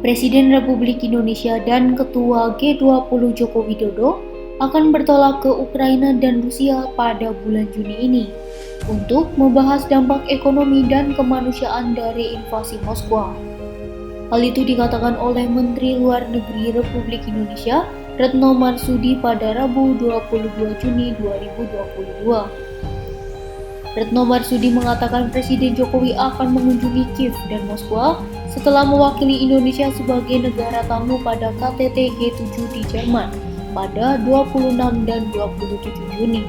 Presiden Republik Indonesia dan Ketua G20 Joko Widodo akan bertolak ke Ukraina dan Rusia pada bulan Juni ini untuk membahas dampak ekonomi dan kemanusiaan dari invasi Moskwa. Hal itu dikatakan oleh Menteri Luar Negeri Republik Indonesia, Retno Marsudi pada Rabu 22 Juni 2022. Retno Marsudi mengatakan Presiden Jokowi akan mengunjungi Kiev dan Moskwa setelah mewakili Indonesia sebagai negara tamu pada KTT G7 di Jerman pada 26 dan 27 Juni.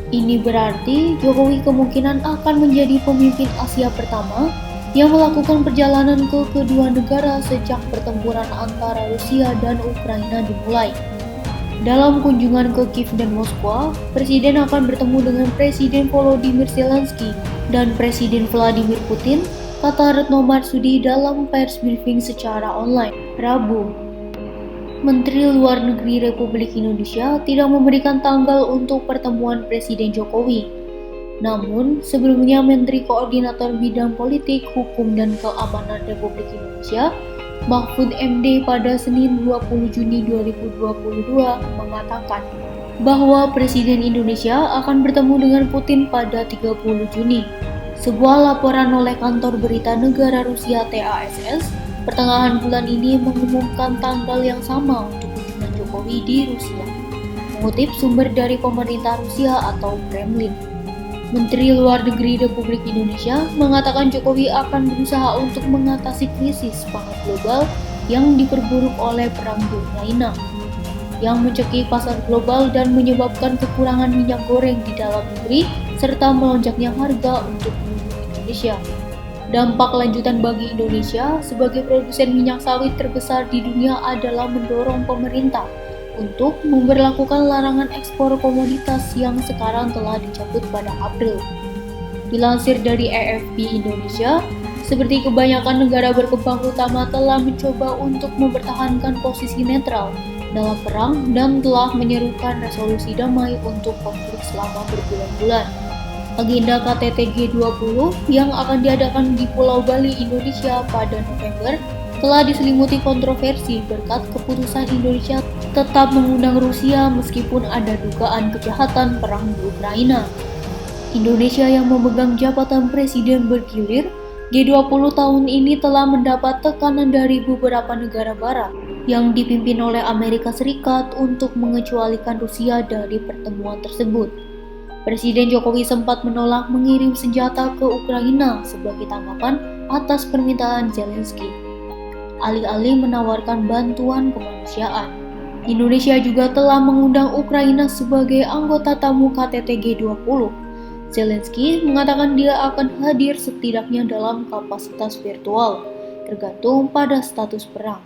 Ini berarti Jokowi kemungkinan akan menjadi pemimpin Asia pertama yang melakukan perjalanan ke kedua negara sejak pertempuran antara Rusia dan Ukraina dimulai. Dalam kunjungan ke Kiev dan Moskwa, Presiden akan bertemu dengan Presiden Volodymyr Zelensky dan Presiden Vladimir Putin, kata Retno Marsudi dalam pers briefing secara online, Rabu. Menteri Luar Negeri Republik Indonesia tidak memberikan tanggal untuk pertemuan Presiden Jokowi. Namun, sebelumnya Menteri Koordinator Bidang Politik, Hukum, dan Keamanan Republik Indonesia, Mahfud MD pada Senin 20 Juni 2022 mengatakan bahwa Presiden Indonesia akan bertemu dengan Putin pada 30 Juni. Sebuah laporan oleh kantor berita negara Rusia TASS pertengahan bulan ini mengumumkan tanggal yang sama untuk kunjungan Jokowi di Rusia, mengutip sumber dari pemerintah Rusia atau Kremlin. Menteri Luar Negeri Republik Indonesia mengatakan Jokowi akan berusaha untuk mengatasi krisis pangan global yang diperburuk oleh perang di Ukraina, yang mencekik pasar global dan menyebabkan kekurangan minyak goreng di dalam negeri serta melonjaknya harga untuk penduduk Indonesia. Dampak lanjutan bagi Indonesia sebagai produsen minyak sawit terbesar di dunia adalah mendorong pemerintah untuk memberlakukan larangan ekspor komoditas yang sekarang telah dicabut pada April. Dilansir dari AFP Indonesia, seperti kebanyakan negara berkembang utama telah mencoba untuk mempertahankan posisi netral dalam perang dan telah menyerukan resolusi damai untuk konflik selama berbulan-bulan. Agenda KTT G20 yang akan diadakan di Pulau Bali, Indonesia pada November telah diselimuti kontroversi berkat keputusan Indonesia tetap mengundang Rusia meskipun ada dugaan kejahatan perang di Ukraina. Indonesia yang memegang jabatan presiden bergilir, G20 tahun ini telah mendapat tekanan dari beberapa negara barat yang dipimpin oleh Amerika Serikat untuk mengecualikan Rusia dari pertemuan tersebut. Presiden Jokowi sempat menolak mengirim senjata ke Ukraina sebagai tanggapan atas permintaan Zelensky, alih-alih menawarkan bantuan kemanusiaan. Indonesia juga telah mengundang Ukraina sebagai anggota tamu KTT G20. Zelensky mengatakan dia akan hadir setidaknya dalam kapasitas virtual, tergantung pada status perang.